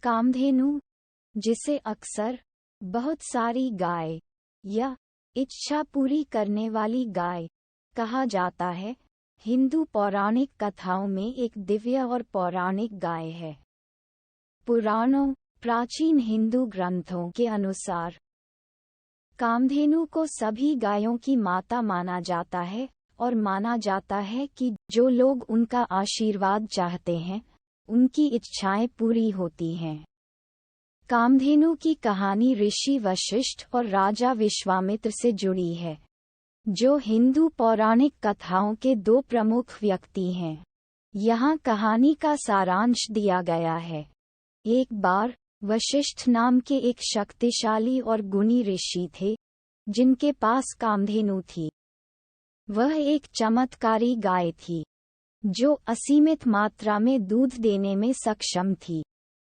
कामधेनु, जिसे अक्सर बहुत सारी गाय या इच्छा पूरी करने वाली गाय कहा जाता है, हिंदू पौराणिक कथाओं में एक दिव्य और पौराणिक गाय है। पुराणों, प्राचीन हिंदू ग्रंथों के अनुसार कामधेनु को सभी गायों की माता माना जाता है और माना जाता है कि जो लोग उनका आशीर्वाद चाहते हैं, उनकी इच्छाएं पूरी होती हैं। कामधेनु की कहानी ऋषि वशिष्ठ और राजा विश्वामित्र से जुड़ी है, जो हिंदू पौराणिक कथाओं के दो प्रमुख व्यक्ति हैं। यहाँ कहानी का सारांश दिया गया है। एक बार वशिष्ठ नाम के एक शक्तिशाली और गुणी ऋषि थे, जिनके पास कामधेनु थी। वह एक चमत्कारी गाय थी, जो असीमित मात्रा में दूध देने में सक्षम थी।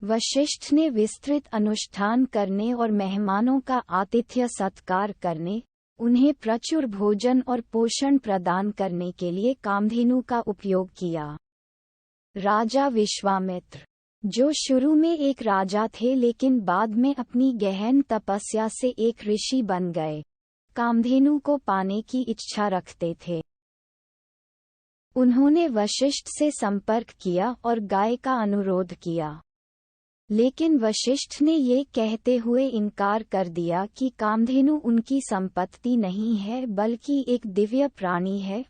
वशिष्ठ ने विस्तृत अनुष्ठान करने और मेहमानों का आतिथ्य सत्कार करने, उन्हें प्रचुर भोजन और पोषण प्रदान करने के लिए कामधेनु का उपयोग किया। राजा विश्वामित्र, जो शुरू में एक राजा थे लेकिन बाद में अपनी गहन तपस्या से एक ऋषि बन गए, कामधेनु को पाने की इच्छा रखते थे। उन्होंने वशिष्ठ से संपर्क किया और गाय का अनुरोध किया, लेकिन वशिष्ठ ने ये कहते हुए इनकार कर दिया कि कामधेनु उनकी संपत्ति नहीं है बल्कि एक दिव्य प्राणी है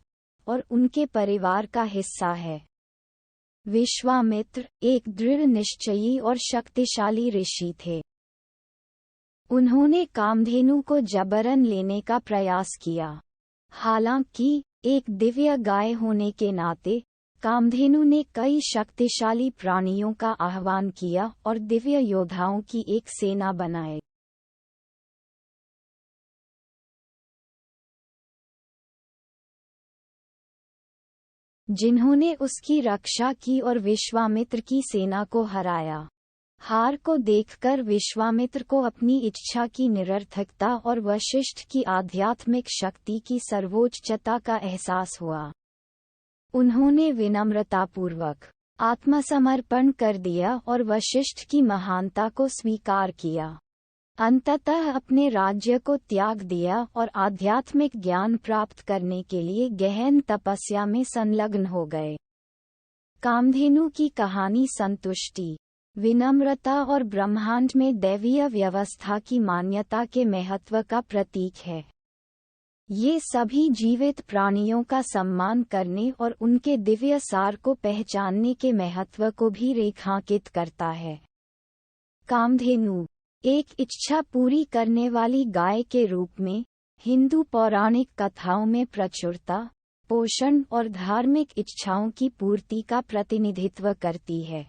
और उनके परिवार का हिस्सा है। विश्वामित्र एक दृढ़ निश्चयी और शक्तिशाली ऋषि थे। उन्होंने कामधेनु को जबरन लेने का प्रयास किया। हालांकि एक दिव्य गाय होने के नाते कामधेनु ने कई शक्तिशाली प्राणियों का आह्वान किया और दिव्य योद्धाओं की एक सेना बनाए। जिन्होंने उसकी रक्षा की और विश्वामित्र की सेना को हराया। हार को देखकर विश्वामित्र को अपनी इच्छा की निरर्थकता और वशिष्ठ की आध्यात्मिक शक्ति की सर्वोच्चता का एहसास हुआ। उन्होंने विनम्रतापूर्वक आत्मसमर्पण कर दिया और वशिष्ठ की महानता को स्वीकार किया। अंततः अपने राज्य को त्याग दिया और आध्यात्मिक ज्ञान प्राप्त करने के लिए गहन तपस्या में संलग्न हो गए। कामधेनु की कहानी संतुष्टि, विनम्रता और ब्रह्मांड में दैवीय व्यवस्था की मान्यता के महत्व का प्रतीक है। ये सभी जीवित प्राणियों का सम्मान करने और उनके दिव्य सार को पहचानने के महत्व को भी रेखांकित करता है। कामधेनु एक इच्छा पूरी करने वाली गाय के रूप में हिंदू पौराणिक कथाओं में प्रचुरता, पोषण और धार्मिक इच्छाओं की पूर्ति का प्रतिनिधित्व करती है।